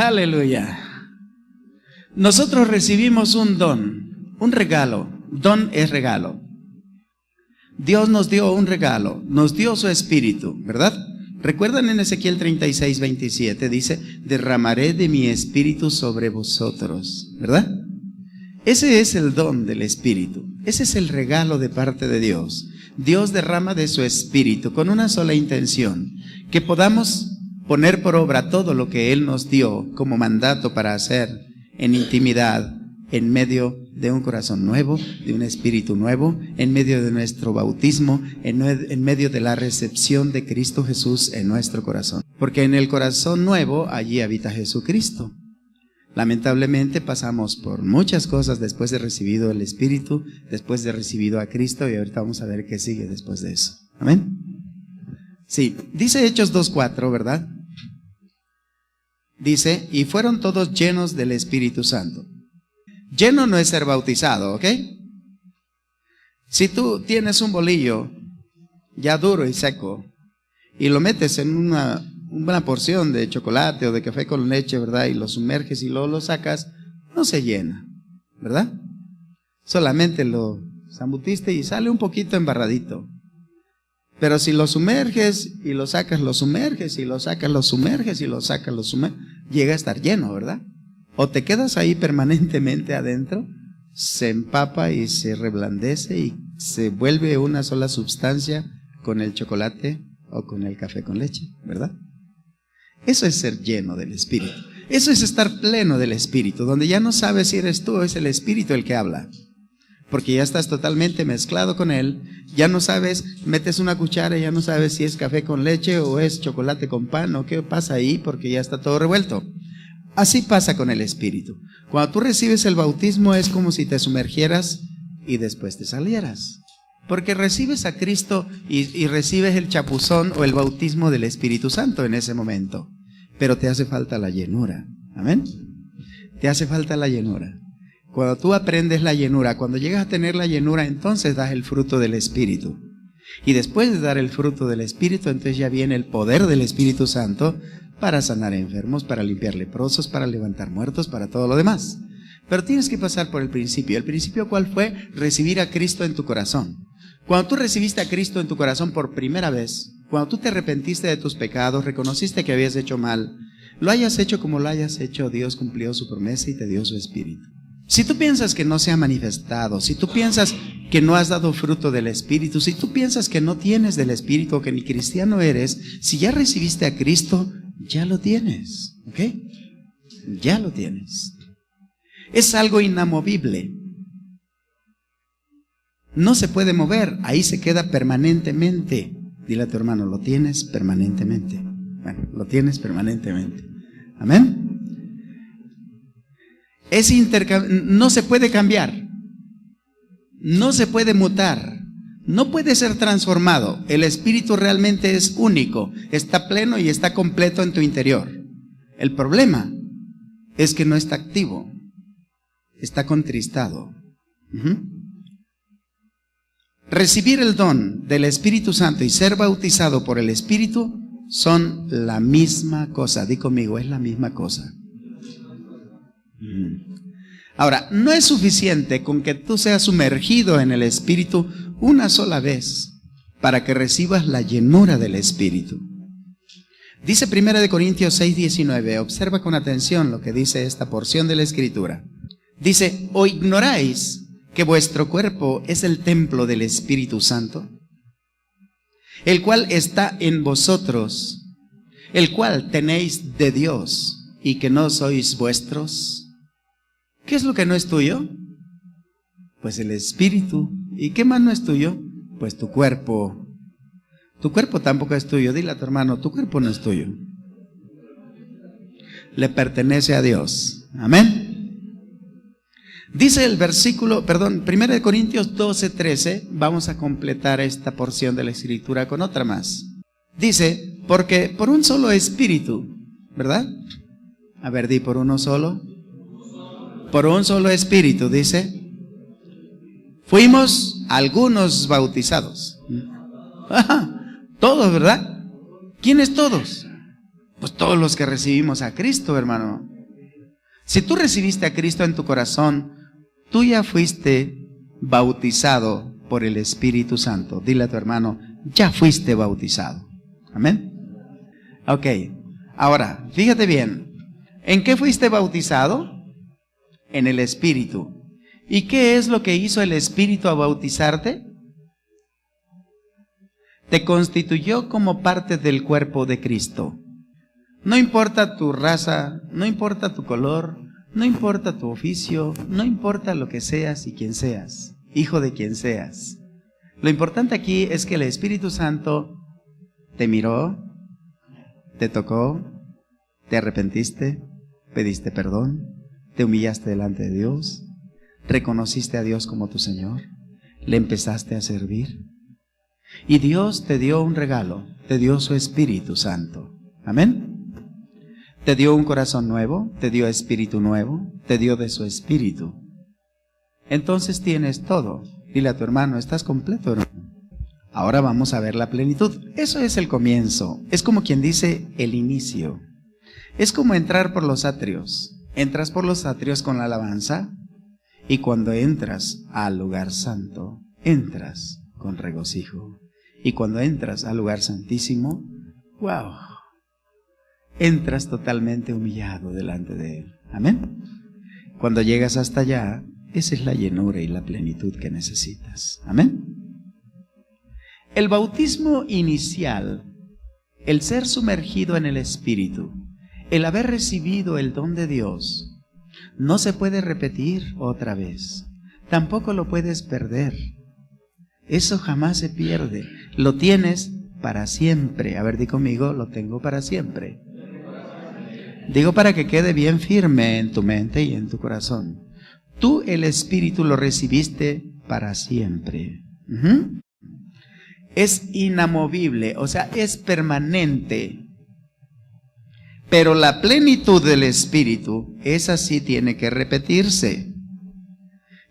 Aleluya. Nosotros recibimos un don, un regalo. Don es regalo. Dios nos dio un regalo, nos dio su espíritu, ¿verdad? ¿Recuerdan en Ezequiel 36:27? Dice, derramaré de mi espíritu sobre vosotros, ¿verdad? Ese es el don del espíritu. Ese es el regalo de parte de Dios. Dios derrama de su espíritu con una sola intención, que podamos poner por obra todo lo que Él nos dio como mandato para hacer en intimidad, en medio de un corazón nuevo, de un espíritu nuevo, en medio de nuestro bautismo, en medio de la recepción de Cristo Jesús en nuestro corazón. Porque en el corazón nuevo, allí habita Jesucristo. Lamentablemente pasamos por muchas cosas después de recibido el Espíritu, después de recibido a Cristo, y ahorita vamos a ver qué sigue después de eso. ¿Amén? Sí, dice Hechos 2:4, ¿verdad? Dice, y fueron todos llenos del Espíritu Santo. Lleno no es ser bautizado, ¿ok? Si tú tienes un bolillo ya duro y seco y lo metes en una porción de chocolate o de café con leche, ¿verdad? Y lo sumerges y luego lo sacas, no se llena, ¿verdad? Solamente lo zambutiste y sale un poquito embarradito. Pero si lo sumerges y lo sacas, lo sumerges y lo sacas, lo sumerges y lo sacas, lo sumerges, llega a estar lleno, ¿verdad? O te quedas ahí permanentemente adentro, se empapa y se reblandece y se vuelve una sola sustancia con el chocolate o con el café con leche, ¿verdad? Eso es ser lleno del Espíritu. Eso es estar pleno del Espíritu, donde ya no sabes si eres tú o es el Espíritu el que habla. Porque ya estás totalmente mezclado con Él, ya no sabes, metes una cuchara y ya no sabes si es café con leche o es chocolate con pan o qué pasa ahí, porque ya está todo revuelto. Así pasa con el Espíritu. Cuando tú recibes el bautismo es como si te sumergieras y después te salieras. Porque recibes a Cristo y recibes el chapuzón o el bautismo del Espíritu Santo en ese momento. Pero te hace falta la llenura. ¿Amén? Te hace falta la llenura. Cuando tú aprendes la llenura, cuando llegas a tener la llenura, entonces das el fruto del Espíritu. Y después de dar el fruto del Espíritu, entonces ya viene el poder del Espíritu Santo para sanar enfermos, para limpiar leprosos, para levantar muertos, para todo lo demás. Pero tienes que pasar por el principio. ¿El principio cuál fue? Recibir a Cristo en tu corazón. Cuando tú recibiste a Cristo en tu corazón por primera vez, cuando tú te arrepentiste de tus pecados, reconociste que habías hecho mal, lo hayas hecho como lo hayas hecho, Dios cumplió su promesa y te dio su Espíritu. Si tú piensas que no se ha manifestado, si tú piensas que no has dado fruto del Espíritu, si tú piensas que no tienes del Espíritu o que ni cristiano eres, si ya recibiste a Cristo, ya lo tienes, ¿ok? Ya lo tienes. Es algo inamovible. No se puede mover, ahí se queda permanentemente. Dile a tu hermano, lo tienes permanentemente. Bueno, lo tienes permanentemente. Amén. No se puede cambiar, no se puede mutar, no puede ser transformado. El Espíritu realmente es único, está pleno y está completo en tu interior. El problema es que no está activo, está contristado. Recibir el don del Espíritu Santo y ser bautizado por el Espíritu son la misma cosa. Di conmigo, es la misma cosa. Ahora, no es suficiente con que tú seas sumergido en el Espíritu una sola vez para que recibas la llenura del Espíritu. Dice 1 Corintios 6:19, observa con atención lo que dice esta porción de la Escritura. Dice, ¿o ignoráis que vuestro cuerpo es el templo del Espíritu Santo, el cual está en vosotros, el cual tenéis de Dios y que no sois vuestros? ¿Qué es lo que no es tuyo? Pues el Espíritu. ¿Y qué más no es tuyo? Pues tu cuerpo. Tu cuerpo tampoco es tuyo. Dile a tu hermano, tu cuerpo no es tuyo. Le pertenece a Dios. Amén. Dice el versículo, 1 Corintios 12:13, vamos a completar esta porción de la Escritura con otra más. Dice, porque por un solo Espíritu, ¿verdad? A ver, di por uno solo. Por un solo Espíritu, dice, fuimos algunos bautizados. Todos, ¿verdad? ¿Quiénes todos? Pues todos los que recibimos a Cristo, hermano. Si tú recibiste a Cristo en tu corazón, tú ya fuiste bautizado por el Espíritu Santo. Dile a tu hermano, ya fuiste bautizado. Amén. Ok, ahora, fíjate bien, ¿en qué fuiste bautizado? En el Espíritu. ¿Y qué es lo que hizo el Espíritu a bautizarte? Te constituyó como parte del cuerpo de Cristo. No importa tu raza, no importa tu color, no importa tu oficio, no importa lo que seas y quién seas, hijo de quien seas. Lo importante aquí es que el Espíritu Santo te miró, te tocó, te arrepentiste, pediste perdón, te humillaste delante de Dios, reconociste a Dios como tu Señor, le empezaste a servir. Y Dios te dio un regalo, te dio su Espíritu Santo. Amén. Te dio un corazón nuevo, te dio espíritu nuevo, te dio de su Espíritu. Entonces tienes todo. Dile a tu hermano, estás completo, hermano. Ahora vamos a ver la plenitud. Eso es el comienzo. Es como quien dice el inicio. Es como entrar por los atrios. Entras por los atrios con la alabanza y cuando entras al lugar santo, entras con regocijo. Y cuando entras al lugar santísimo, ¡wow! Entras totalmente humillado delante de Él. Amén. Cuando llegas hasta allá, esa es la llenura y la plenitud que necesitas. Amén. El bautismo inicial, el ser sumergido en el Espíritu, el haber recibido el don de Dios, no se puede repetir otra vez. Tampoco lo puedes perder. Eso jamás se pierde. Lo tienes para siempre. A ver, di conmigo, lo tengo para siempre. Digo para que quede bien firme en tu mente y en tu corazón. Tú el Espíritu lo recibiste para siempre. Es inamovible, o sea, es permanente. Pero la plenitud del Espíritu, esa sí tiene que repetirse.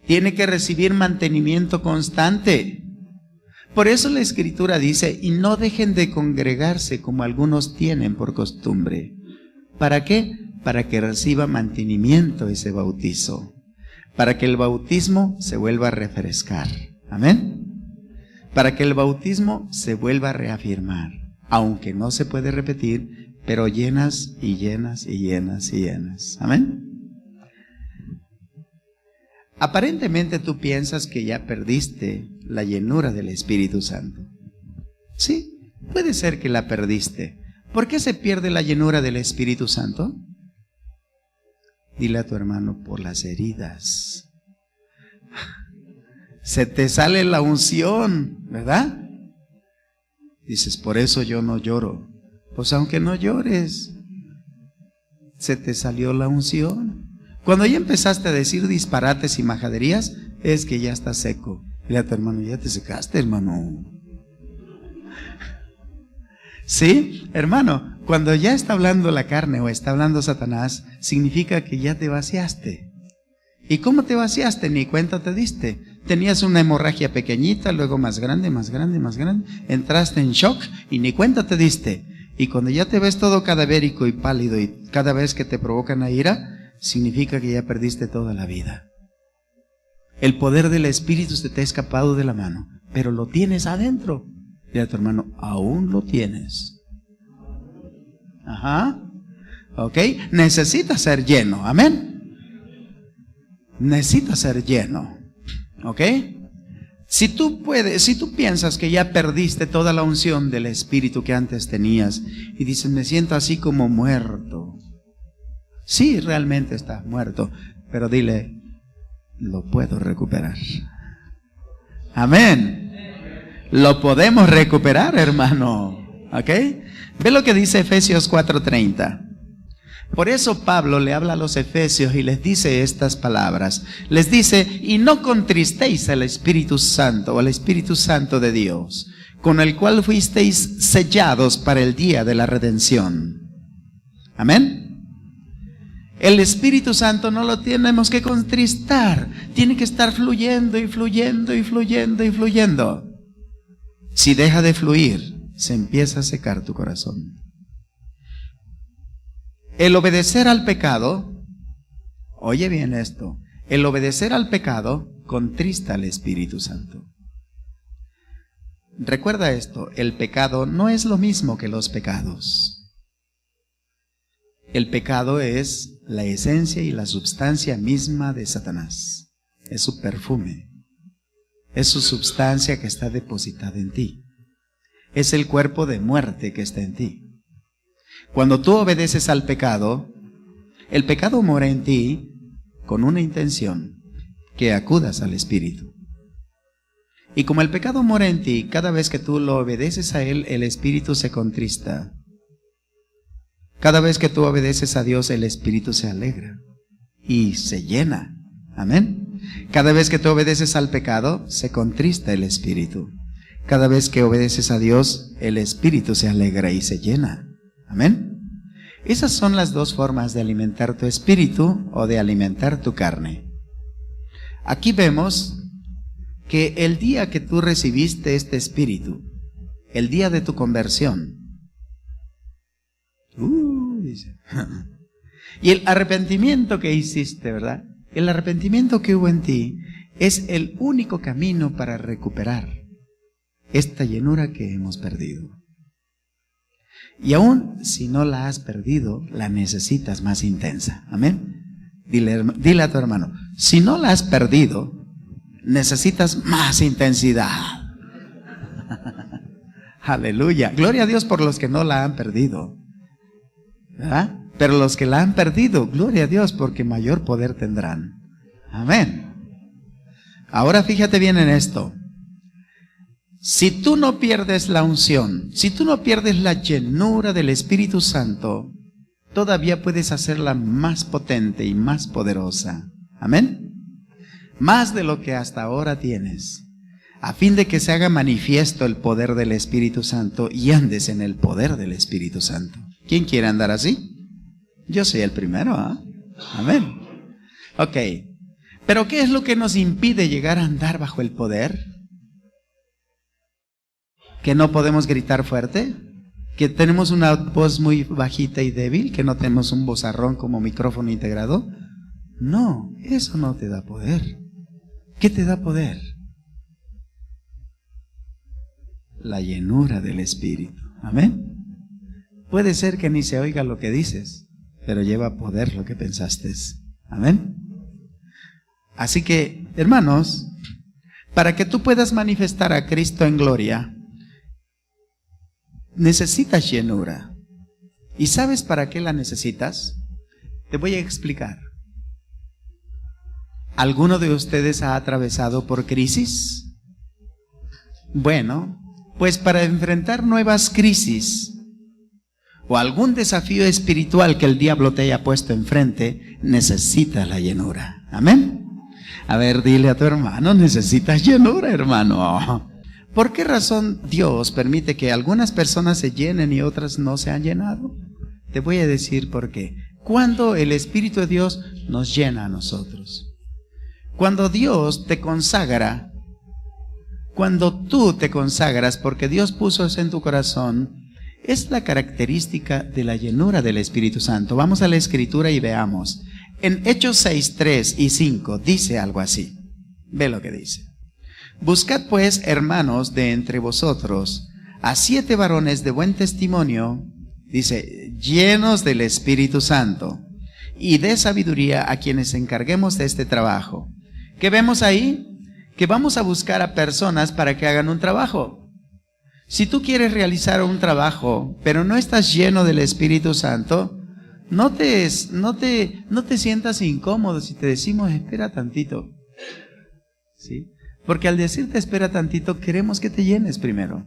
Tiene que recibir mantenimiento constante. Por eso la Escritura dice, y no dejen de congregarse como algunos tienen por costumbre. ¿Para qué? Para que reciba mantenimiento ese bautizo. Para que el bautismo se vuelva a refrescar. Amén. Para que el bautismo se vuelva a reafirmar. Aunque no se puede repetir, pero llenas y llenas y llenas y llenas. Amén. Aparentemente tú piensas que ya perdiste la llenura del Espíritu Santo. Sí, puede ser que la perdiste. ¿Por qué se pierde la llenura del Espíritu Santo? Dile a tu hermano, por las heridas. Se te sale la unción, ¿verdad? Dices, por eso yo no lloro. Pues aunque no llores, se te salió la unción. Cuando ya empezaste a decir disparates y majaderías, es que ya está seco. Dile a tu hermano, ya te secaste, hermano. Sí, hermano, cuando ya está hablando la carne o está hablando Satanás, significa que ya te vaciaste. ¿Y cómo te vaciaste? Ni cuenta te diste. Tenías una hemorragia pequeñita, luego más grande, más grande, más grande. Entraste en shock y ni cuenta te diste. Y cuando ya te ves todo cadavérico y pálido y cada vez que te provocan a ira, significa que ya perdiste toda la vida. El poder del Espíritu se te ha escapado de la mano, pero lo tienes adentro. Dile a tu hermano, aún lo tienes. Ajá. Ok. Necesitas ser lleno. Amén. Necesitas ser lleno. Ok. Si tú piensas que ya perdiste toda la unción del Espíritu que antes tenías y dices, me siento así como muerto. Sí, realmente estás muerto, pero dile, lo puedo recuperar. Amén. Lo podemos recuperar, hermano. ¿Ok? Ve lo que dice Efesios 4:30. Por eso Pablo le habla a los efesios y les dice estas palabras. Les dice, y no contristéis al Espíritu Santo o al Espíritu Santo de Dios, con el cual fuisteis sellados para el día de la redención. Amén. El Espíritu Santo no lo tenemos que contristar. Tiene que estar fluyendo y fluyendo y fluyendo y fluyendo. Si deja de fluir, se empieza a secar tu corazón. El obedecer al pecado Oye bien esto. El obedecer al pecado contrista al Espíritu Santo. Recuerda esto, el pecado no es lo mismo que los pecados. El pecado es la esencia y la substancia misma de Satanás. Es su perfume. Es su substancia que está depositada en ti. Es el cuerpo de muerte que está en ti. Cuando tú obedeces al pecado, el pecado mora en ti con una intención, que acudas al Espíritu. Y como el pecado mora en ti, cada vez que tú lo obedeces a Él, el Espíritu se contrista. Cada vez que tú obedeces a Dios, el Espíritu se alegra y se llena. Amén. Cada vez que tú obedeces al pecado, se contrista el Espíritu. Cada vez que obedeces a Dios, el Espíritu se alegra y se llena. Amén. Esas son las dos formas de alimentar tu espíritu o de alimentar tu carne. Aquí vemos que el día que tú recibiste este espíritu, el día de tu conversión, dice, y el arrepentimiento que hiciste, ¿verdad? El arrepentimiento que hubo en ti es el único camino para recuperar esta llenura que hemos perdido. Y aún si no la has perdido, la necesitas más intensa. Amén. Dile a tu hermano, si no la has perdido, necesitas más intensidad. Aleluya. Gloria a Dios por los que no la han perdido, ¿verdad? Pero los que la han perdido, gloria a Dios, porque mayor poder tendrán. Amén. Ahora fíjate bien en esto. Si tú no pierdes la unción, si tú no pierdes la llenura del Espíritu Santo, todavía puedes hacerla más potente y más poderosa. Amén. Más de lo que hasta ahora tienes, a fin de que se haga manifiesto el poder del Espíritu Santo y andes en el poder del Espíritu Santo. ¿Quién quiere andar así? Yo soy el primero, ¿eh? Amén. Ok. Pero ¿qué es lo que nos impide llegar a andar bajo el poder? ¿Que no podemos gritar fuerte? ¿Que tenemos una voz muy bajita y débil? ¿Que no tenemos un vozarrón como micrófono integrado? No, eso no te da poder. ¿Qué te da poder? La llenura del Espíritu. Amén. Puede ser que ni se oiga lo que dices, pero lleva poder lo que pensaste. Amén. Así que, hermanos, para que tú puedas manifestar a Cristo en gloria, necesitas llenura. ¿Y sabes para qué la necesitas? Te voy a explicar. ¿Alguno de ustedes ha atravesado por crisis? Bueno, pues para enfrentar nuevas crisis o algún desafío espiritual que el diablo te haya puesto enfrente, necesitas la llenura. Amén. A ver, dile a tu hermano, necesitas llenura, hermano. ¿Por qué razón Dios permite que algunas personas se llenen y otras no se han llenado? Te voy a decir por qué. Cuando el Espíritu de Dios nos llena a nosotros. Cuando Dios te consagra, cuando tú te consagras, porque Dios puso eso en tu corazón, es la característica de la llenura del Espíritu Santo. Vamos a la Escritura y veamos. En Hechos 6, 3 y 5 dice algo así. Ve lo que dice. Buscad pues, hermanos, de entre vosotros, a 7 varones de buen testimonio, dice, llenos del Espíritu Santo y de sabiduría, a quienes encarguemos de este trabajo. ¿Qué vemos ahí? Que vamos a buscar a personas para que hagan un trabajo. Si tú quieres realizar un trabajo, pero no estás lleno del Espíritu Santo, no te sientas incómodo si te decimos, espera tantito. ¿Sí? Porque al decirte espera tantito, queremos que te llenes primero.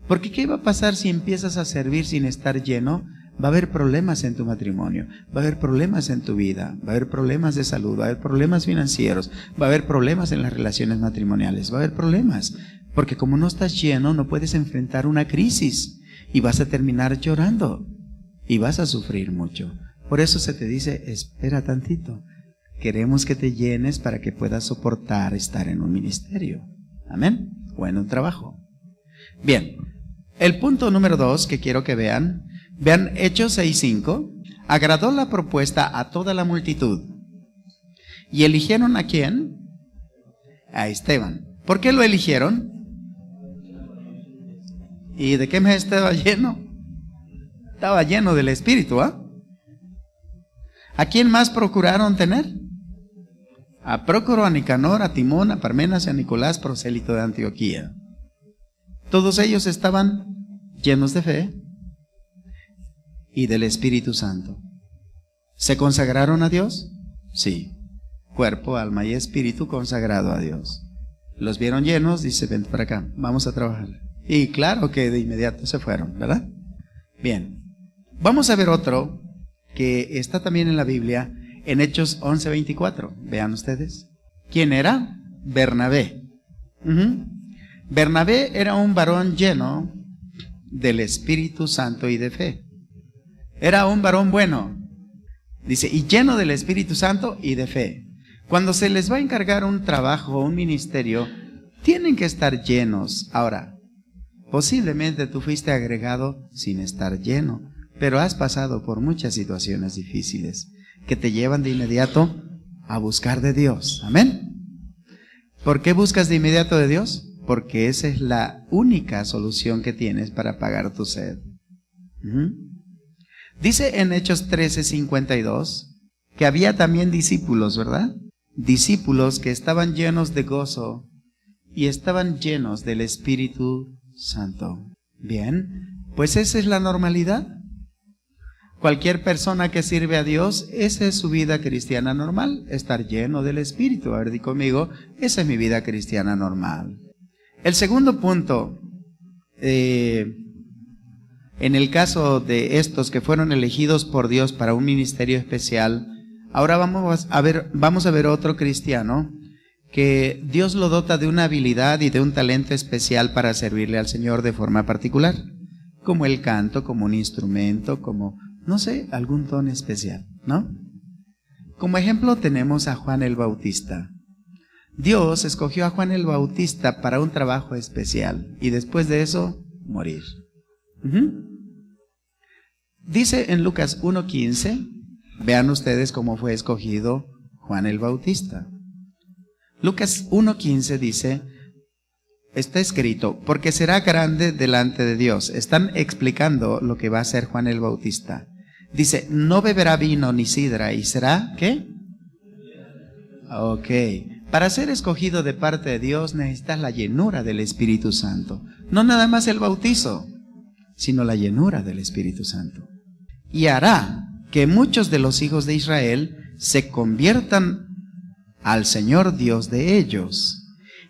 Porque ¿qué va a pasar si empiezas a servir sin estar lleno? Va a haber problemas en tu matrimonio, va a haber problemas en tu vida, va a haber problemas de salud, va a haber problemas financieros, va a haber problemas en las relaciones matrimoniales, va a haber problemas. Porque como no estás lleno, no puedes enfrentar una crisis y vas a terminar llorando y vas a sufrir mucho. Por eso se te dice, espera tantito. Queremos que te llenes para que puedas soportar estar en un ministerio. Amén. O en un trabajo. Bien. El punto número 2 que quiero que vean Hechos 6:5. Agradó la propuesta a toda la multitud. ¿Y eligieron a quién? A Esteban. ¿Por qué lo eligieron? ¿Y de qué mes estaba lleno? Estaba lleno del Espíritu, ¿ah? ¿A quién más procuraron tener? A Prócoro, a Nicanor, a Timón, a Parmenas y a Nicolás, prosélito de Antioquía. Todos ellos estaban llenos de fe y del Espíritu Santo. ¿Se consagraron a Dios? Sí. Cuerpo, alma y espíritu consagrado a Dios. Los vieron llenos, dice, ven para acá, vamos a trabajar. Y claro que de inmediato se fueron, ¿verdad? Bien. Vamos a ver otro que está también en la Biblia, en Hechos 11:24. Vean ustedes. ¿Quién era? Bernabé. Bernabé era un varón lleno del Espíritu Santo y de fe. Era un varón bueno. Dice, y lleno del Espíritu Santo y de fe. Cuando se les va a encargar un trabajo o un ministerio, tienen que estar llenos. Ahora, posiblemente tú fuiste agregado sin estar lleno, pero has pasado por muchas situaciones difíciles que te llevan de inmediato a buscar de Dios. Amén. ¿Por qué buscas de inmediato de Dios? Porque esa es la única solución que tienes para apagar tu sed. Dice en Hechos 13:52 que había también discípulos, ¿verdad? Discípulos que estaban llenos de gozo y estaban llenos del Espíritu Santo. Bien, pues esa es la normalidad. Cualquier persona que sirve a Dios, esa es su vida cristiana normal, estar lleno del Espíritu. A ver, di conmigo, esa es mi vida cristiana normal. El segundo punto, en el caso de estos que fueron elegidos por Dios para un ministerio especial, ahora vamos a ver otro cristiano que Dios lo dota de una habilidad y de un talento especial para servirle al Señor de forma particular, como el canto, como un instrumento, como, no sé, algún don especial, ¿no? Como ejemplo tenemos a Juan el Bautista. Dios escogió a Juan el Bautista para un trabajo especial y después de eso, morir. Dice en Lucas 1:15, vean ustedes cómo fue escogido Juan el Bautista. Lucas 1:15 dice, está escrito, porque será grande delante de Dios. Están explicando lo que va a hacer Juan el Bautista. Dice, no beberá vino ni sidra y será, ¿qué? Ok. Para ser escogido de parte de Dios necesitas la llenura del Espíritu Santo. No nada más el bautizo, sino la llenura del Espíritu Santo. Y hará que muchos de los hijos de Israel se conviertan al Señor Dios de ellos.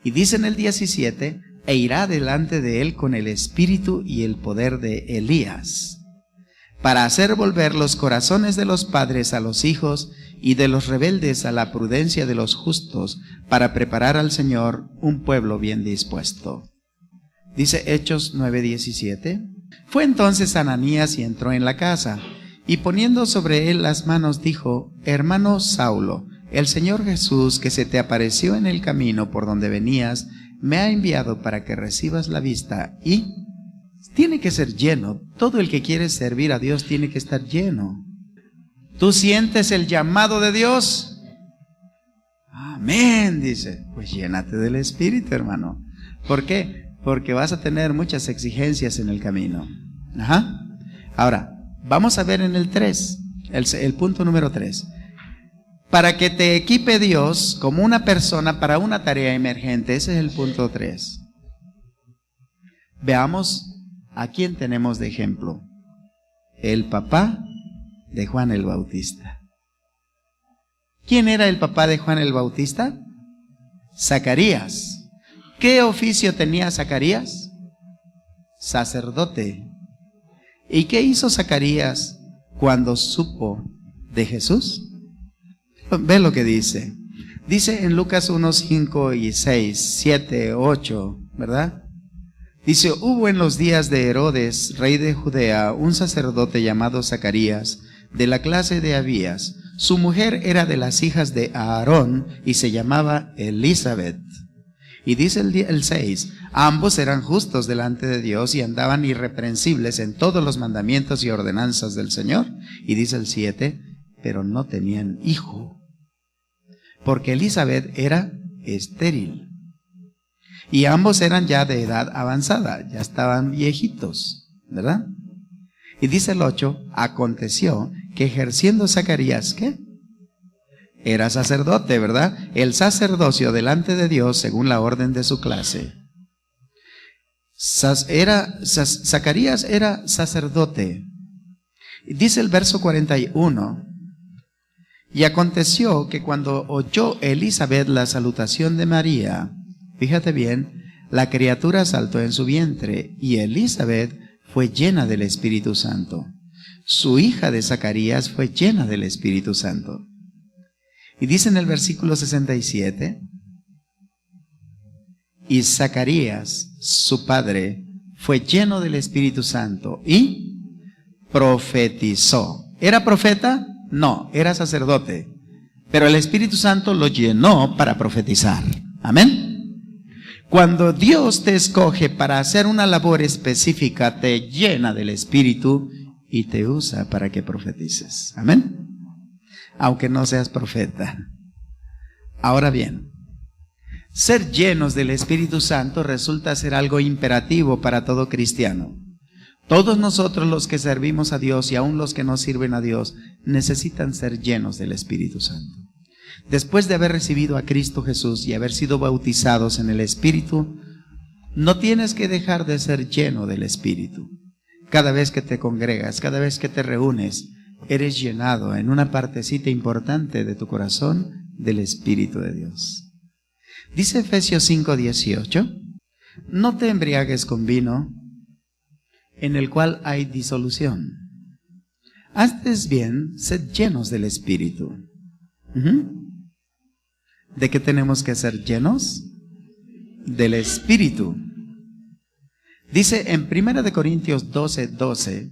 Y dice en el 17, e irá delante de él con el espíritu y el poder de Elías, para hacer volver los corazones de los padres a los hijos y de los rebeldes a la prudencia de los justos, para preparar al Señor un pueblo bien dispuesto. Dice Hechos 9:17, fue entonces Ananías y entró en la casa, y poniendo sobre él las manos dijo, hermano Saulo, el Señor Jesús que se te apareció en el camino por donde venías, me ha enviado para que recibas la vista. Y tiene que ser lleno. Todo el que quiere servir a Dios tiene que estar lleno. ¿Tú sientes el llamado de Dios? Amén, dice. Pues llénate del Espíritu, hermano. ¿Por qué? Porque vas a tener muchas exigencias en el camino. Ahora, vamos a ver en el 3, el punto número 3. Para que te equipe Dios como una persona para una tarea emergente. Ese es el punto 3. Veamos a quién tenemos de ejemplo. El papá de Juan el Bautista. ¿Quién era el papá de Juan el Bautista? Zacarías. ¿Qué oficio tenía Zacarías? Sacerdote. ¿Y qué hizo Zacarías cuando supo de Jesús? Ve lo que dice. Dice en Lucas 1:5 y 6, 7, 8, ¿verdad? Dice, hubo en los días de Herodes, rey de Judea, un sacerdote llamado Zacarías, de la clase de Abías. Su mujer era de las hijas de Aarón y se llamaba Elizabeth. Y dice el 6, ambos eran justos delante de Dios y andaban irreprensibles en todos los mandamientos y ordenanzas del Señor. Y dice el 7, pero no tenían hijo. porque Elizabeth era estéril. Y ambos eran ya de edad avanzada, ya estaban viejitos, ¿verdad? Y dice el 8, aconteció que ejerciendo Zacarías, ¿qué? Era sacerdote, ¿verdad? El sacerdocio delante de Dios según la orden de su clase. Zacarías era sacerdote. Dice el verso 41, y aconteció que cuando oyó Elizabeth la salutación de María, fíjate bien, la criatura saltó en su vientre y Elizabeth fue llena del Espíritu Santo. Su hija de Zacarías fue llena del Espíritu Santo. Y dice en el versículo 67, y Zacarías, su padre, fue lleno del Espíritu Santo y profetizó. ¿Era profeta? No, era sacerdote. Pero el Espíritu Santo lo llenó para profetizar. Amén. Cuando Dios te escoge para hacer una labor específica, te llena del Espíritu y te usa para que profetices. Amén. Aunque no seas profeta. Ahora bien, ser llenos del Espíritu Santo resulta ser algo imperativo para todo cristiano. Todos nosotros los que servimos a Dios y aún los que no sirven a Dios necesitan ser llenos del Espíritu Santo. Después de haber recibido a Cristo Jesús y haber sido bautizados en el Espíritu, no tienes que dejar de ser lleno del Espíritu. Cada vez que te congregas, cada vez que te reúnes, eres llenado en una partecita importante de tu corazón del Espíritu de Dios. Dice Efesios 5:18, no te embriagues con vino, en el cual hay disolución. Antes bien, sed llenos del Espíritu. ¿De qué tenemos que ser llenos? Del Espíritu. Dice en 1 Corintios 12:12,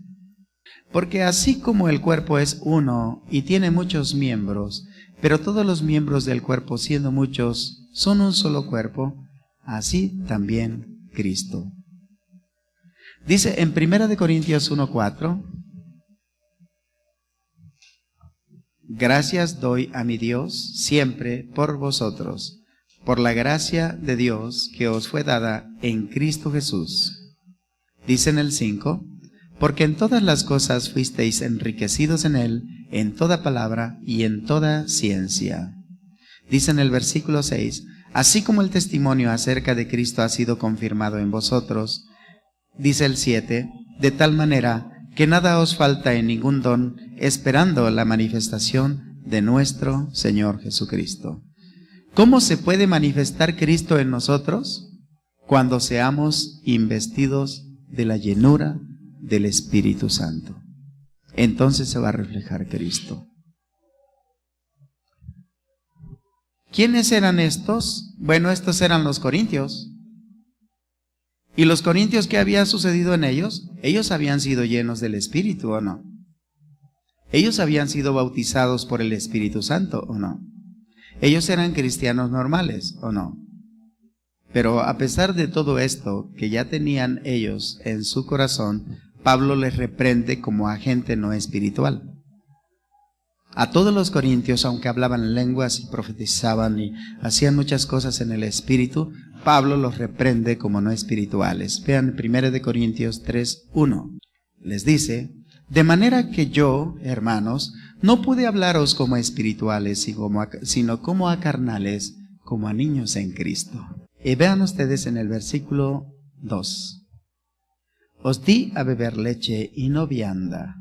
porque así como el cuerpo es uno y tiene muchos miembros, pero todos los miembros del cuerpo, siendo muchos, son un solo cuerpo, así también Cristo. Dice en 1 Corintios 1:4, gracias doy a mi Dios siempre por vosotros, por la gracia de Dios que os fue dada en Cristo Jesús. Dice en el 5, porque en todas las cosas fuisteis enriquecidos en Él, en toda palabra y en toda ciencia. Dice en el versículo 6, así como el testimonio acerca de Cristo ha sido confirmado en vosotros. Dice el 7, de tal manera que nada os falta en ningún don, esperando la manifestación de nuestro Señor Jesucristo. ¿Cómo se puede manifestar Cristo en nosotros? Cuando seamos investidos de la llenura del Espíritu Santo. Entonces se va a reflejar Cristo. ¿Quiénes eran estos? Bueno, estos eran los corintios. ¿Y los corintios qué había sucedido en ellos? Ellos habían sido llenos del Espíritu, ¿o no? Ellos habían sido bautizados por el Espíritu Santo, ¿o no? Ellos eran cristianos normales, ¿o no? Pero a pesar de todo esto que ya tenían ellos en su corazón, Pablo les reprende como a gente no espiritual. A todos los corintios, aunque hablaban lenguas y profetizaban y hacían muchas cosas en el Espíritu, Pablo los reprende como no espirituales. Vean 1 Corintios 3:1. Les dice, de manera que yo, hermanos, no pude hablaros como a espirituales, sino como a carnales, como a niños en Cristo. Y vean ustedes en el versículo 2. Os di a beber leche y no vianda,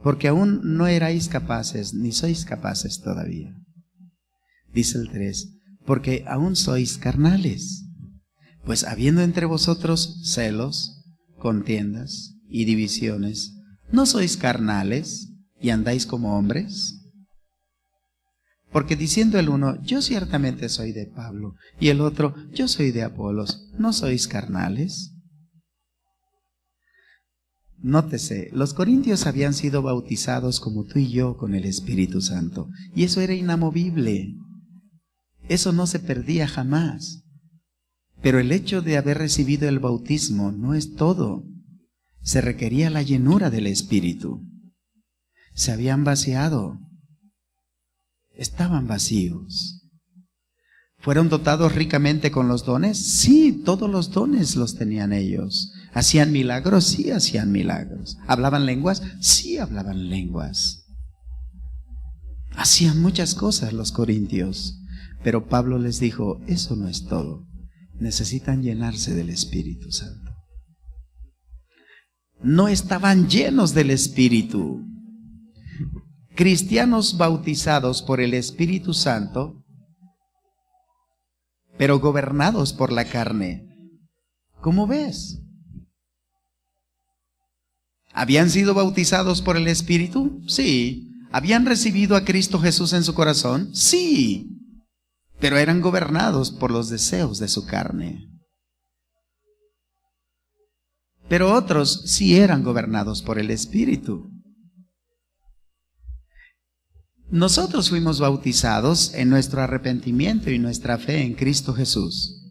porque aún no erais capaces, ni sois capaces todavía. Dice el 3, porque aún sois carnales. Pues habiendo entre vosotros celos, contiendas y divisiones, ¿no sois carnales y andáis como hombres? Porque diciendo el uno, yo ciertamente soy de Pablo, y el otro, yo soy de Apolos, ¿no sois carnales? Nótese, los corintios habían sido bautizados como tú y yo con el Espíritu Santo, y eso era inamovible. Eso no se perdía jamás. Pero el hecho de haber recibido el bautismo no es todo. Se requería la llenura del Espíritu. Se habían vaciado. Estaban vacíos. ¿Fueron dotados ricamente con los dones? Sí, todos los dones los tenían ellos. ¿Hacían milagros? Sí, hacían milagros. ¿Hablaban lenguas? Sí, hablaban lenguas. Hacían muchas cosas los corintios. Pero Pablo les dijo, eso no es todo. Necesitan llenarse del Espíritu Santo. No estaban llenos del Espíritu. Cristianos bautizados por el Espíritu Santo, pero gobernados por la carne. ¿Cómo ves? ¿Habían sido bautizados por el Espíritu? Sí. ¿Habían recibido a Cristo Jesús en su corazón? Sí. Pero eran gobernados por los deseos de su carne. Pero otros sí eran gobernados por el Espíritu. Nosotros fuimos bautizados en nuestro arrepentimiento y nuestra fe en Cristo Jesús.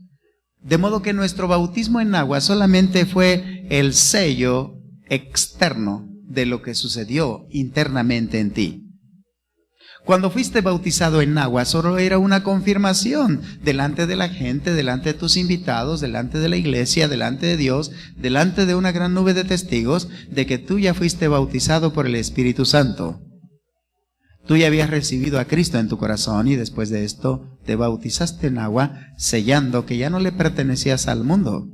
De modo que nuestro bautismo en agua solamente fue el sello externo de lo que sucedió internamente en ti. Cuando fuiste bautizado en agua, solo era una confirmación delante de la gente, delante de tus invitados, delante de la iglesia, delante de Dios, delante de una gran nube de testigos, de que tú ya fuiste bautizado por el Espíritu Santo. Tú ya habías recibido a Cristo en tu corazón y después de esto te bautizaste en agua, sellando que ya no le pertenecías al mundo.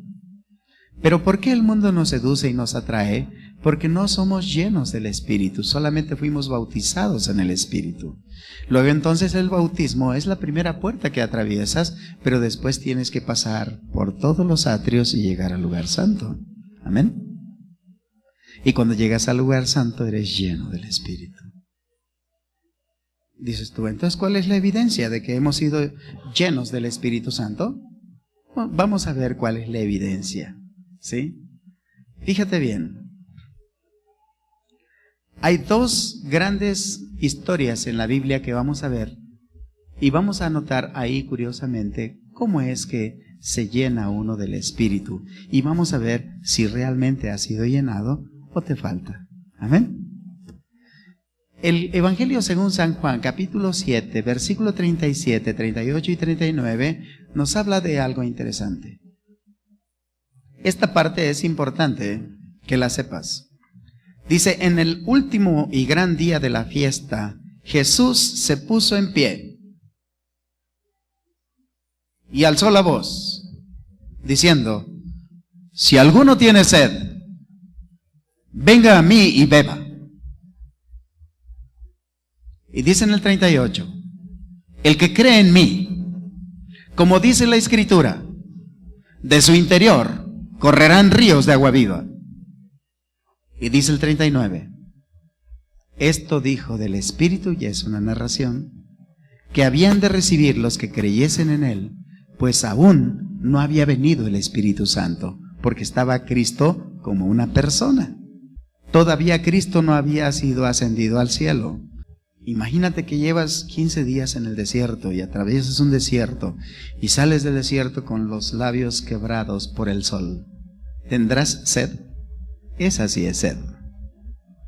Pero ¿por qué el mundo nos seduce y nos atrae? Porque no somos llenos del Espíritu, solamente fuimos bautizados en el Espíritu. Luego entonces el bautismo es la primera puerta que atraviesas, pero después tienes que pasar por todos los atrios y llegar al lugar santo. Amén. Y cuando llegas al lugar santo eres lleno del Espíritu. Dices tú, entonces, ¿cuál es la evidencia de que hemos sido llenos del Espíritu Santo? Bueno, vamos a ver cuál es la evidencia, ¿sí? Fíjate bien. Hay dos grandes historias en la Biblia que vamos a ver y vamos a anotar ahí curiosamente cómo es que se llena uno del Espíritu y vamos a ver si realmente has sido llenado o te falta. Amén. El Evangelio según San Juan, capítulo 7, versículo 37, 38 y 39, nos habla de algo interesante. Esta parte es importante que la sepas. Dice, en el último y gran día de la fiesta, Jesús se puso en pie y alzó la voz, diciendo, si alguno tiene sed, venga a mí y beba. Y dice en el 38, el que cree en mí, como dice la Escritura, de su interior correrán ríos de agua viva. Y dice el 39, esto dijo del Espíritu, y es una narración, que habían de recibir los que creyesen en él, pues aún no había venido el Espíritu Santo, porque estaba Cristo como una persona. Todavía Cristo no había sido ascendido al cielo. Imagínate que llevas 15 días en el desierto y atraviesas un desierto y sales del desierto con los labios quebrados por el sol. ¿Tendrás sed? Esa sí es sed,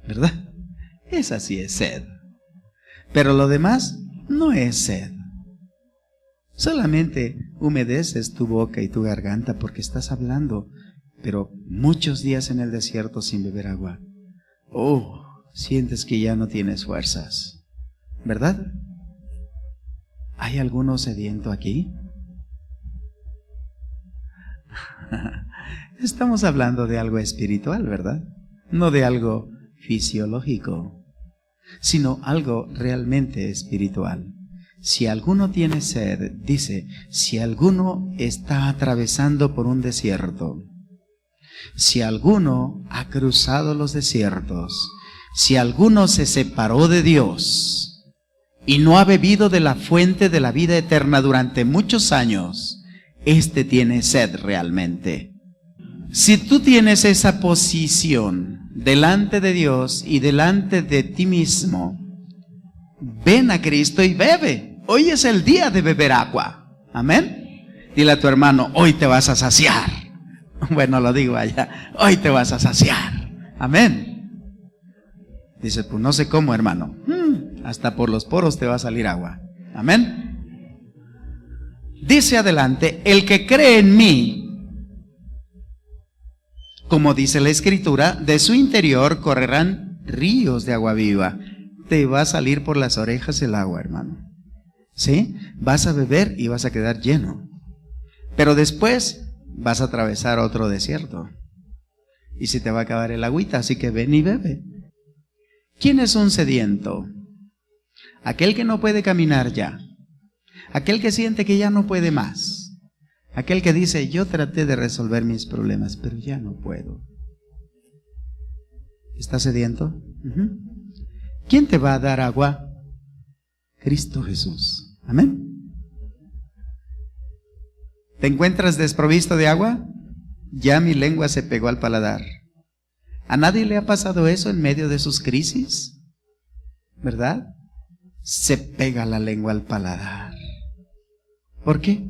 ¿verdad? Esa sí es sed. Pero lo demás no es sed. Solamente humedeces tu boca y tu garganta porque estás hablando, pero muchos días en el desierto sin beber agua. Oh, sientes que ya no tienes fuerzas. ¿Verdad? ¿Hay alguno sediento aquí? Estamos hablando de algo espiritual, ¿verdad? No de algo fisiológico, sino algo realmente espiritual. Si alguno tiene sed, dice, si alguno está atravesando por un desierto, si alguno ha cruzado los desiertos, si alguno se separó de Dios, y no ha bebido de la fuente de la vida eterna durante muchos años, este tiene sed realmente. Si tú tienes esa posición delante de Dios y delante de ti mismo, ven a Cristo y bebe. Hoy es el día de beber agua. Amén. Dile a tu hermano, hoy te vas a saciar. Bueno, lo digo allá, hoy te vas a saciar. Amén. Dice, pues no sé cómo, hermano. Hasta por los poros te va a salir agua. Amén. Dice adelante, el que cree en mí, como dice la Escritura, de su interior correrán ríos de agua viva. Te va a salir por las orejas el agua, hermano. ¿Sí? Vas a beber y vas a quedar lleno. Pero después vas a atravesar otro desierto. Y se te va a acabar el agüita, así que ven y bebe. ¿Quién es un sediento? Aquel que no puede caminar ya. Aquel que siente que ya no puede más. Aquel que dice, yo traté de resolver mis problemas, pero ya no puedo. ¿Estás sediento? ¿Quién te va a dar agua? Cristo Jesús. Amén. ¿Te encuentras desprovisto de agua? Ya mi lengua se pegó al paladar. ¿A nadie le ha pasado eso en medio de sus crisis? ¿Verdad? Se pega la lengua al paladar. ¿Por qué?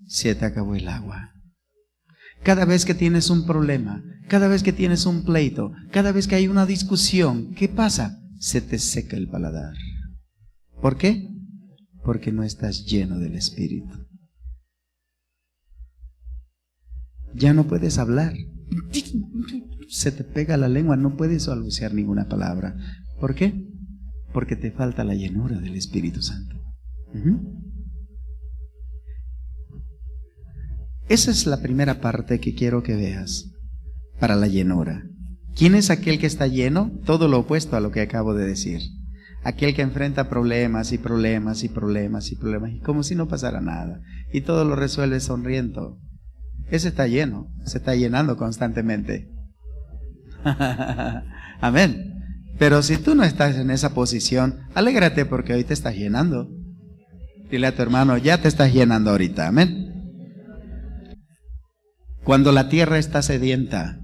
Se te acabó el agua. Cada vez que tienes un problema, cada vez que tienes un pleito, cada vez que hay una discusión, ¿qué pasa? Se te seca el paladar. ¿Por qué? Porque no estás lleno del Espíritu. Ya no puedes hablar. Se te pega la lengua, no puedes balbucear ninguna palabra. ¿Por qué? Porque te falta la llenura del Espíritu Santo. Esa es la primera parte que quiero que veas para la llenura. ¿Quién es aquel que está lleno? Todo lo opuesto a lo que acabo de decir. Aquel que enfrenta problemas y problemas y problemas y problemas, y como si no pasara nada, y todo lo resuelve sonriendo. Ese está lleno, se está llenando constantemente. Amén. Pero si tú no estás en esa posición, alégrate porque hoy te estás llenando. Dile a tu hermano, ya te estás llenando ahorita. Amén. Cuando la tierra está sedienta,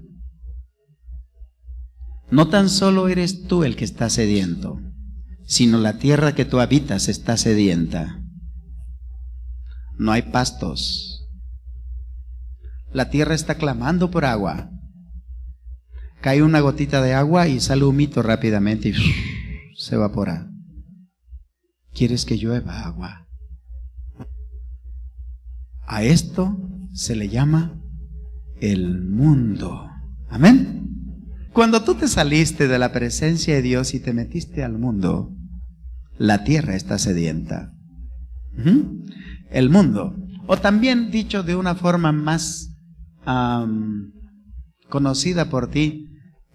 no tan solo eres tú el que está sediento, sino la tierra que tú habitas está sedienta. No hay pastos. La tierra está clamando por agua. Cae una gotita de agua y sale un humito rápidamente y se evapora. ¿Quieres que llueva agua? A esto se le llama el mundo. Amén. Cuando tú te saliste de la presencia de Dios y te metiste al mundo, la tierra está sedienta. El mundo, o también dicho de una forma más conocida por ti,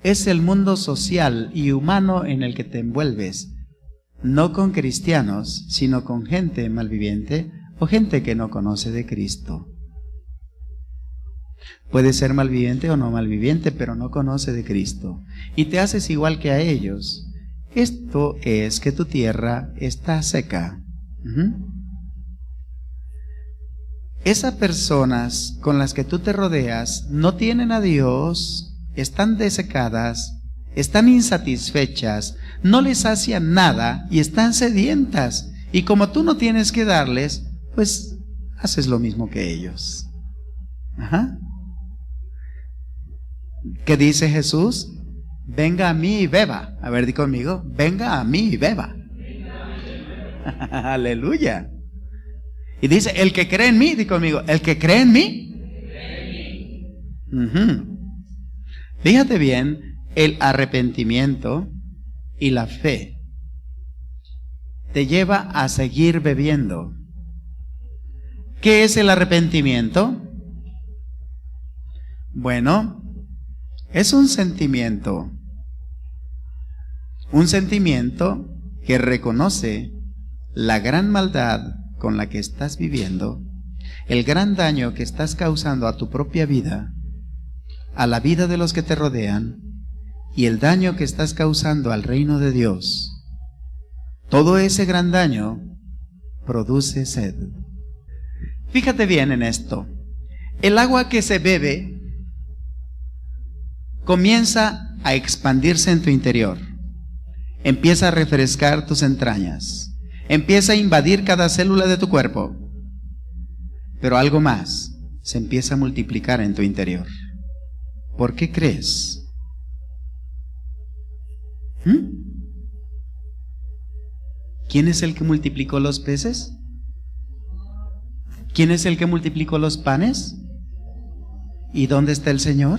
es el mundo social y humano en el que te envuelves, no con cristianos, sino con gente malviviente o gente que no conoce de Cristo. Puede ser malviviente o no malviviente, pero no conoce de Cristo. Y te haces igual que a ellos. Esto es que tu tierra está seca. Esas personas con las que tú te rodeas no tienen a Dios, están desecadas, están insatisfechas, no les sacian nada y están sedientas. Y como tú no tienes que darles, pues haces lo mismo que ellos. ¿Qué dice Jesús? Venga a mí y beba. A ver, di conmigo. Venga a mí y beba. Aleluya. Y dice, el que cree en mí, di conmigo, el que cree en mí. Fíjate bien, el arrepentimiento y la fe te lleva a seguir bebiendo. ¿Qué es el arrepentimiento? Bueno, es un sentimiento que reconoce la gran maldad con la que estás viviendo, el gran daño que estás causando a tu propia vida, a la vida de los que te rodean, y el daño que estás causando al reino de Dios. Todo ese gran daño produce sed. Fíjate bien en esto. El agua que se bebe comienza a expandirse en tu interior. Empieza a refrescar tus entrañas. Empieza a invadir cada célula de tu cuerpo. Pero algo más, se empieza a multiplicar en tu interior. ¿Por qué crees? ¿Quién es el que multiplicó los peces? ¿Quién es el que multiplicó los panes? ¿Y dónde está el Señor?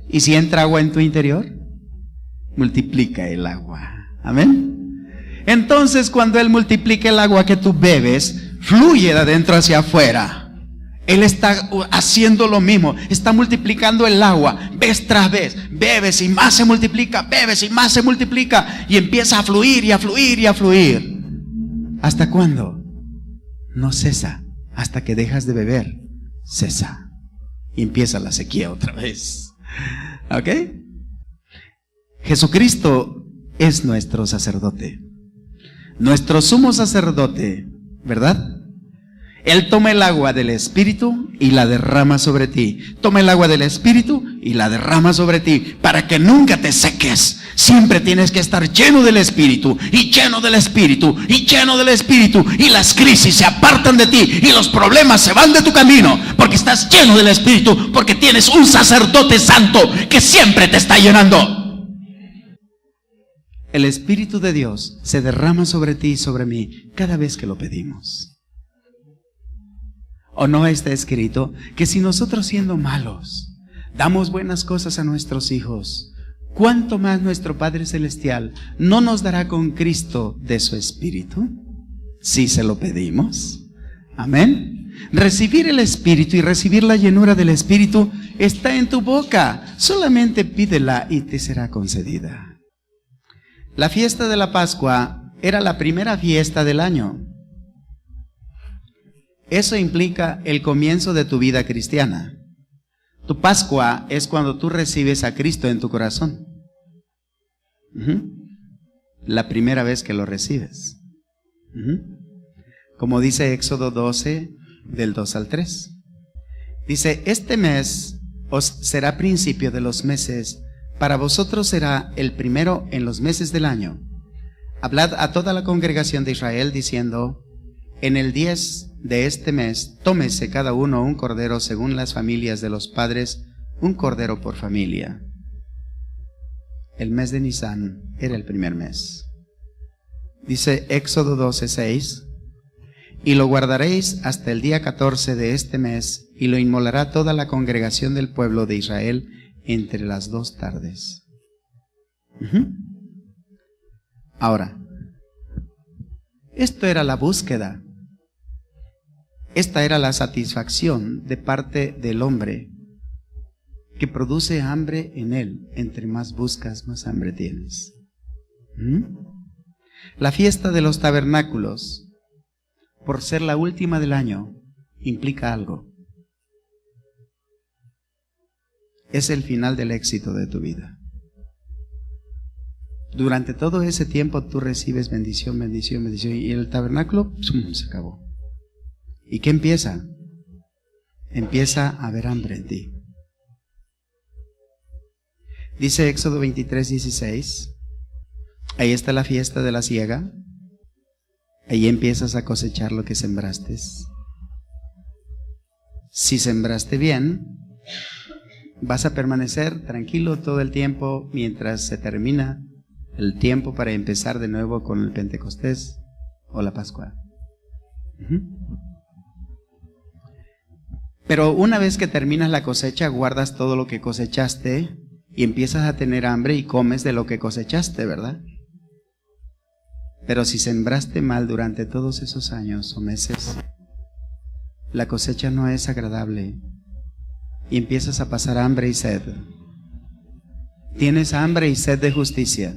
¿Y si entra agua en tu interior? Multiplica el agua. Amén. Entonces, cuando Él multiplica el agua que tú bebes, fluye de adentro hacia afuera. Él está haciendo lo mismo, está multiplicando el agua, vez tras vez, bebes y más se multiplica, bebes y más se multiplica, y empieza a fluir y a fluir y a fluir. ¿Hasta cuándo? No cesa, hasta que dejas de beber, cesa. Y empieza la sequía otra vez. ¿Ok? Jesucristo es nuestro sacerdote, nuestro sumo sacerdote, ¿verdad? Él toma el agua del Espíritu y la derrama sobre ti. Toma el agua del Espíritu y la derrama sobre ti, para que nunca te seques. Siempre tienes que estar lleno del Espíritu, y lleno del Espíritu, y lleno del Espíritu, y las crisis se apartan de ti, y los problemas se van de tu camino, porque estás lleno del Espíritu, porque tienes un sacerdote santo que siempre te está llenando. El Espíritu de Dios se derrama sobre ti y sobre mí cada vez que lo pedimos. ¿O no está escrito que si nosotros, siendo malos, damos buenas cosas a nuestros hijos, cuánto más nuestro Padre Celestial no nos dará con Cristo de su Espíritu? Si se lo pedimos. Amén. Recibir el Espíritu y recibir la llenura del Espíritu está en tu boca. Solamente pídela y te será concedida. La fiesta de la Pascua era la primera fiesta del año. Eso implica el comienzo de tu vida cristiana. Tu Pascua es cuando tú recibes a Cristo en tu corazón. La primera vez que lo recibes. Como dice Éxodo 12, del 2 al 3. Dice, este mes os será principio de los meses, para vosotros será el primero en los meses del año. Hablad a toda la congregación de Israel diciendo, en el 10 de este mes, tómese cada uno un cordero según las familias de los padres, un cordero por familia. El mes de Nisán era el primer mes. Dice Éxodo 12:6, y lo guardaréis hasta el día 14 de este mes, y lo inmolará toda la congregación del pueblo de Israel entre las 2 tardes. Ahora, esto era la búsqueda. Esta era la satisfacción de parte del hombre, que produce hambre en él. Entre más buscas, más hambre tienes. La fiesta de los tabernáculos, por ser la última del año, implica algo. Es el final del éxito de tu vida. Durante todo ese tiempo tú recibes bendición, bendición, bendición, y el tabernáculo se acabó. ¿Y qué empieza? Empieza a haber hambre en ti. Dice Éxodo 23:16, ahí está la fiesta de la siega. Ahí empiezas a cosechar lo que sembraste. Si sembraste bien, vas a permanecer tranquilo todo el tiempo mientras se termina el tiempo para empezar de nuevo con el Pentecostés o la Pascua. Pero una vez que terminas la cosecha, guardas todo lo que cosechaste y empiezas a tener hambre y comes de lo que cosechaste, ¿verdad? Pero si sembraste mal durante todos esos años o meses, la cosecha no es agradable y empiezas a pasar hambre y sed. Tienes hambre y sed de justicia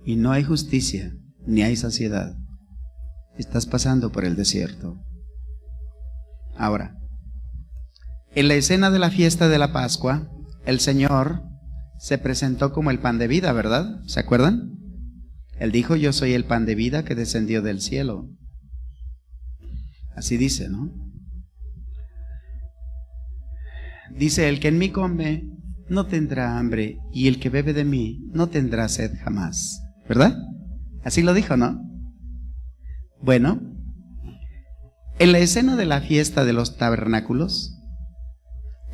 y no hay justicia ni hay saciedad. Estás pasando por el desierto. Ahora, en la escena de la fiesta de la Pascua, el Señor se presentó como el pan de vida, ¿verdad? ¿Se acuerdan? Él dijo, yo soy el pan de vida que descendió del cielo. Así dice, ¿no? Dice, el que en mí come no tendrá hambre, y el que bebe de mí no tendrá sed jamás. ¿Verdad? Así lo dijo, ¿no? Bueno, en la escena de la fiesta de los tabernáculos,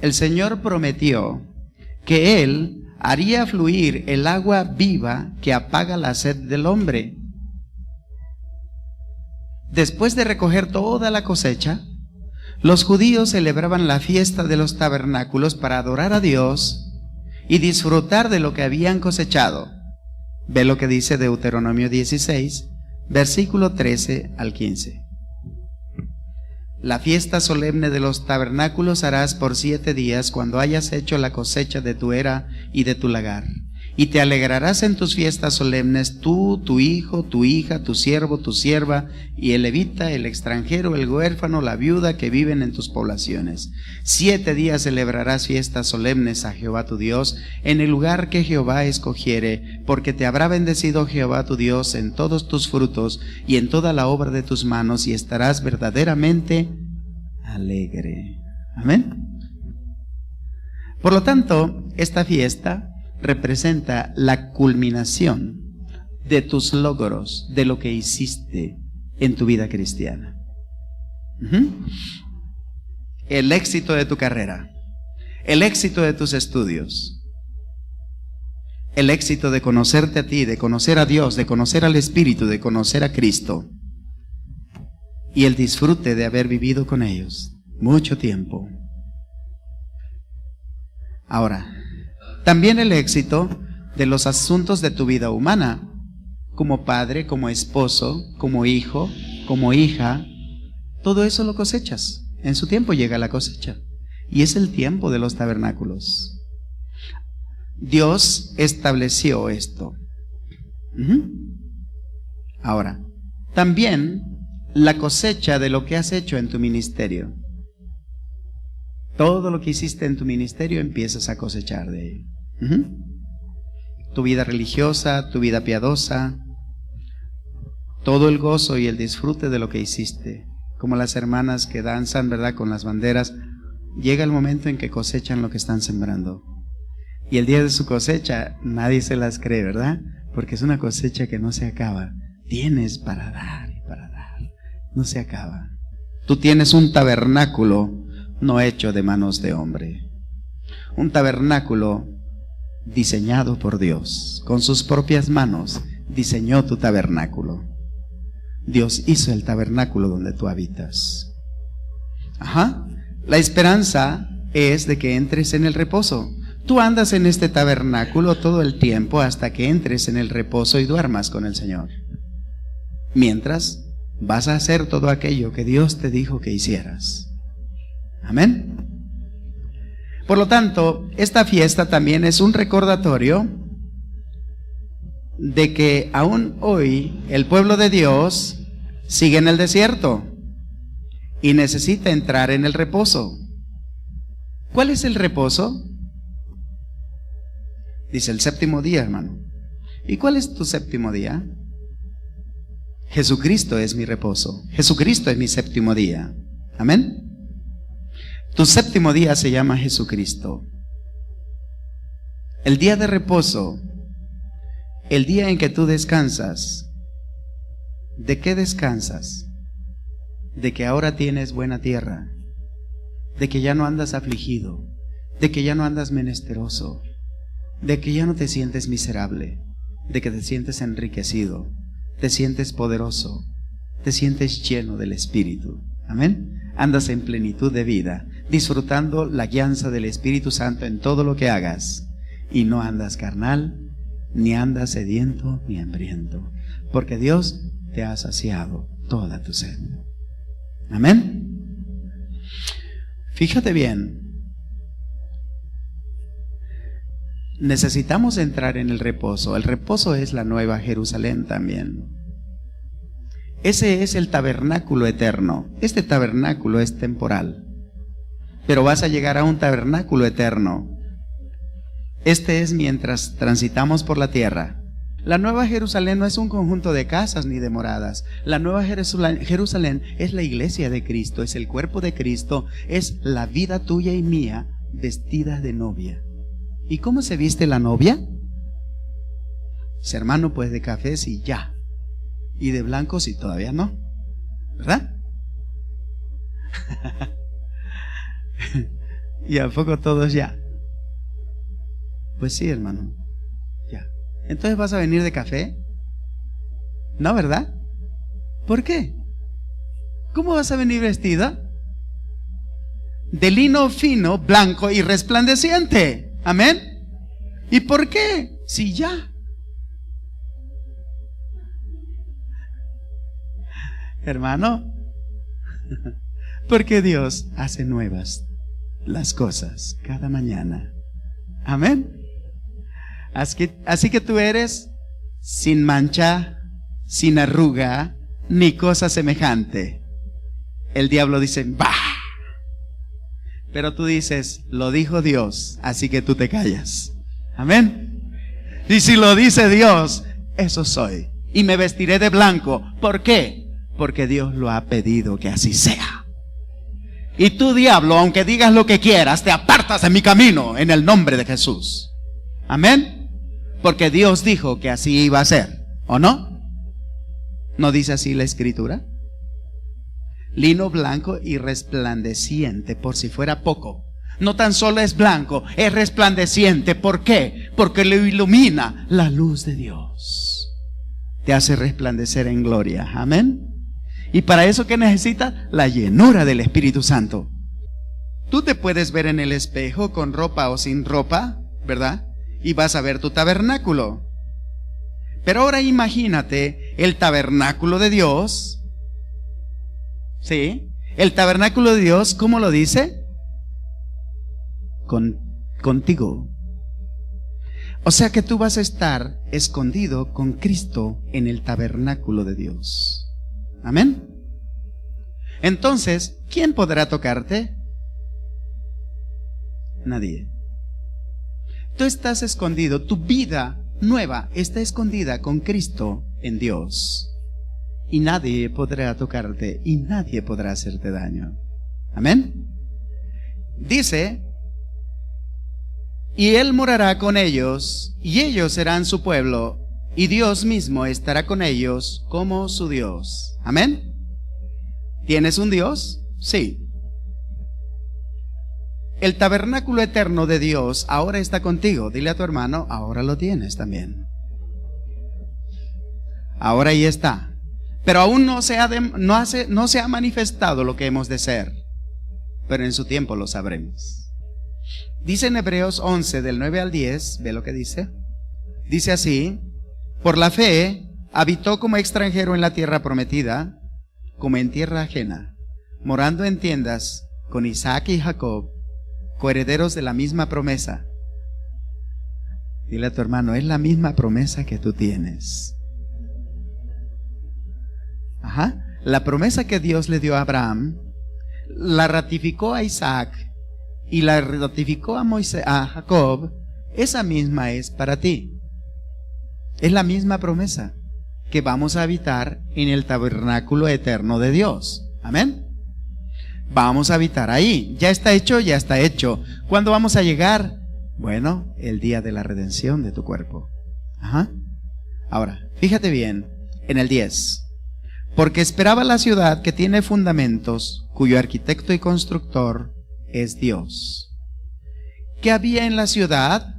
el Señor prometió que Él haría fluir el agua viva que apaga la sed del hombre. Después de recoger toda la cosecha, los judíos celebraban la fiesta de los tabernáculos para adorar a Dios y disfrutar de lo que habían cosechado. Ve lo que dice Deuteronomio 16, versículo 13 al 15. La fiesta solemne de los tabernáculos harás por 7 días cuando hayas hecho la cosecha de tu era y de tu lagar. Y te alegrarás en tus fiestas solemnes tú, tu hijo, tu hija, tu siervo, tu sierva, y el levita, el extranjero, el huérfano, la viuda que viven en tus poblaciones. 7 días celebrarás fiestas solemnes a Jehová tu Dios en el lugar que Jehová escogiere, porque te habrá bendecido Jehová tu Dios en todos tus frutos y en toda la obra de tus manos, y estarás verdaderamente alegre. Amén. Por lo tanto, esta fiesta representa la culminación de tus logros, de lo que hiciste en tu vida cristiana. El éxito de tu carrera, el éxito de tus estudios, el éxito de conocerte a ti, de conocer a Dios, de conocer al Espíritu, de conocer a Cristo, y el disfrute de haber vivido con ellos mucho tiempo. Ahora, también el éxito de los asuntos de tu vida humana, como padre, como esposo, como hijo, como hija, todo eso lo cosechas. En su tiempo llega la cosecha, y es el tiempo de los tabernáculos. Dios estableció esto. Ahora, también la cosecha de lo que has hecho en tu ministerio. Todo lo que hiciste en tu ministerio empiezas a cosechar de ello. Tu vida religiosa, tu vida piadosa, todo el gozo y el disfrute de lo que hiciste, como las hermanas que danzan, ¿verdad?, con las banderas. Llega el momento en que cosechan lo que están sembrando, y el día de su cosecha nadie se las cree, ¿verdad? Porque es una cosecha que no se acaba. Tienes para dar y para dar, no se acaba. Tú tienes un tabernáculo no hecho de manos de hombre, un tabernáculo diseñado por Dios. Con sus propias manos diseñó tu tabernáculo. Dios hizo el tabernáculo donde tú habitas. La esperanza es de que entres en el reposo. Tú andas en este tabernáculo todo el tiempo hasta que entres en el reposo y duermas con el Señor. Mientras, vas a hacer todo aquello que Dios te dijo que hicieras. Amén. Por lo tanto, esta fiesta también es un recordatorio de que aún hoy el pueblo de Dios sigue en el desierto y necesita entrar en el reposo. ¿Cuál es el reposo? Dice el séptimo día, hermano. ¿Y cuál es tu séptimo día? Jesucristo es mi reposo. Jesucristo es mi séptimo día. Amén. Tu séptimo día se llama Jesucristo. El día de reposo, el día en que tú descansas. ¿De qué descansas? De que ahora tienes buena tierra, de que ya no andas afligido, de que ya no andas menesteroso, de que ya no te sientes miserable, de que te sientes enriquecido, te sientes poderoso, te sientes lleno del Espíritu. Amén. Andas en plenitud de vida, disfrutando la guianza del Espíritu Santo en todo lo que hagas, y no andas carnal, ni andas sediento ni hambriento, porque Dios te ha saciado toda tu sed. Amén. Fíjate bien, necesitamos entrar en el reposo. El reposo es la nueva Jerusalén también. Ese es el tabernáculo eterno. Este tabernáculo es temporal, pero vas a llegar a un tabernáculo eterno. Este es mientras transitamos por la tierra. La nueva Jerusalén no es un conjunto de casas ni de moradas. La nueva Jerusalén es la iglesia de Cristo, es el cuerpo de Cristo, es la vida tuya y mía vestida de novia. ¿Y cómo se viste la novia? Hermano, pues de café sí ya, y de blanco sí todavía no, ¿verdad? ¿Y a poco todos ya? Pues sí, hermano, ya. ¿Entonces vas a venir de café? No, ¿verdad? ¿Por qué? ¿Cómo vas a venir vestida? De lino fino, blanco y resplandeciente. Amén. ¿Y por qué? Si ya. Hermano, porque Dios hace nuevas las cosas cada mañana. Amén. Así que tú eres sin mancha, sin arruga, ni cosa semejante. El diablo dice, ¡bah! Pero tú dices, lo dijo Dios, así que tú te callas. Amén. Y si lo dice Dios, eso soy. Y me vestiré de blanco. ¿Por qué? Porque Dios lo ha pedido que así sea. Y tú, diablo, aunque digas lo que quieras, te apartas de mi camino en el nombre de Jesús. Amén. Porque Dios dijo que así iba a ser, ¿o no? ¿No dice así la Escritura? Lino blanco y resplandeciente, por si fuera poco. No tan solo es blanco, es resplandeciente. ¿Por qué? Porque lo ilumina la luz de Dios. Te hace resplandecer en gloria. Amén. Y para eso, ¿qué necesitas? La llenura del Espíritu Santo. Tú te puedes ver en el espejo con ropa o sin ropa, ¿verdad? Y vas a ver tu tabernáculo. Pero ahora imagínate el tabernáculo de Dios. ¿Sí? El tabernáculo de Dios, ¿cómo lo dice? Contigo. O sea que tú vas a estar escondido con Cristo en el tabernáculo de Dios. Amén. Entonces, ¿quién podrá tocarte? Nadie. Tú estás escondido, tu vida nueva está escondida con Cristo en Dios. Y nadie podrá tocarte y nadie podrá hacerte daño. Amén. Dice, y Él morará con ellos, y ellos serán su pueblo, y Dios mismo estará con ellos como su Dios. Amén. ¿Tienes un Dios? Sí. El tabernáculo eterno de Dios ahora está contigo. Dile a tu hermano, ahora lo tienes también. Ahora ahí está. Pero aún no se ha manifestado lo que hemos de ser. Pero en su tiempo lo sabremos. Dice en Hebreos 11, del 9 al 10, ve lo que dice. Dice así, por la fe habitó como extranjero en la tierra prometida, como en tierra ajena, morando en tiendas con Isaac y Jacob, coherederos de la misma promesa. Dile a tu hermano, es la misma promesa que tú tienes. Ajá. La promesa que Dios le dio a Abraham, la ratificó a Isaac y la ratificó a Jacob. Esa misma es para ti. Es la misma promesa, que vamos a habitar en el tabernáculo eterno de Dios. Amén. Vamos a habitar ahí. Ya está hecho, ya está hecho. ¿Cuándo vamos a llegar? Bueno, el día de la redención de tu cuerpo. Ajá. Ahora, fíjate bien, en el 10. Porque esperaba la ciudad que tiene fundamentos, cuyo arquitecto y constructor es Dios. ¿Qué había en la ciudad?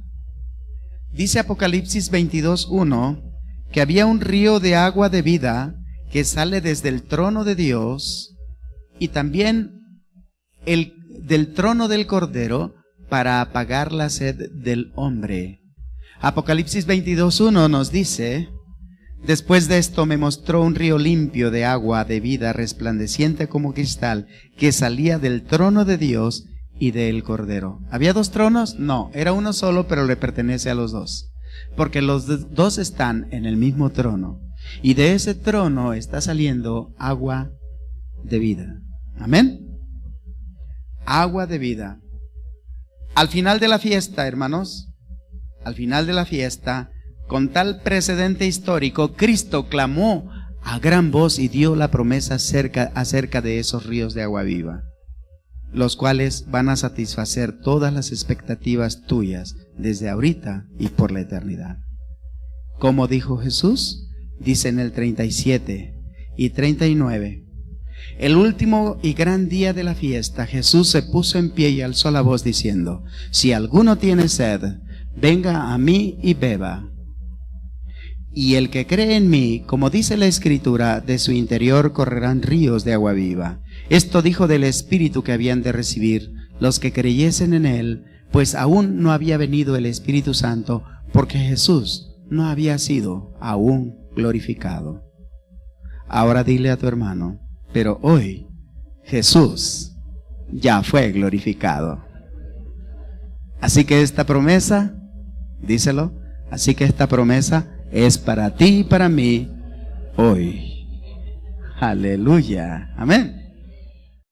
Dice Apocalipsis 22:1 que había un río de agua de vida que sale desde el trono de Dios y también del trono del Cordero para apagar la sed del hombre. Apocalipsis 22:1 nos dice, después de esto me mostró un río limpio de agua de vida resplandeciente como cristal que salía del trono de Dios y del Cordero. ¿Había dos tronos? No, era uno solo, pero le pertenece a los dos. Porque los dos están en el mismo trono. Y de ese trono está saliendo agua de vida. Amén. Agua de vida. Al final de la fiesta, hermanos, al final de la fiesta, con tal precedente histórico, Cristo clamó a gran voz y dio la promesa acerca de esos ríos de agua viva, los cuales van a satisfacer todas las expectativas tuyas desde ahorita y por la eternidad. Como dijo Jesús, dice en el 37 y 39, el último y gran día de la fiesta, Jesús se puso en pie y alzó la voz diciendo, si alguno tiene sed, venga a mí y beba. Y el que cree en mí, como dice la Escritura, de su interior correrán ríos de agua viva. Esto dijo del Espíritu que habían de recibir los que creyesen en él, pues aún no había venido el Espíritu Santo, porque Jesús no había sido aún glorificado. Ahora dile a tu hermano, pero hoy Jesús ya fue glorificado. Así que esta promesa, díselo, así que esta promesa es para ti y para mí hoy. Aleluya. Amén.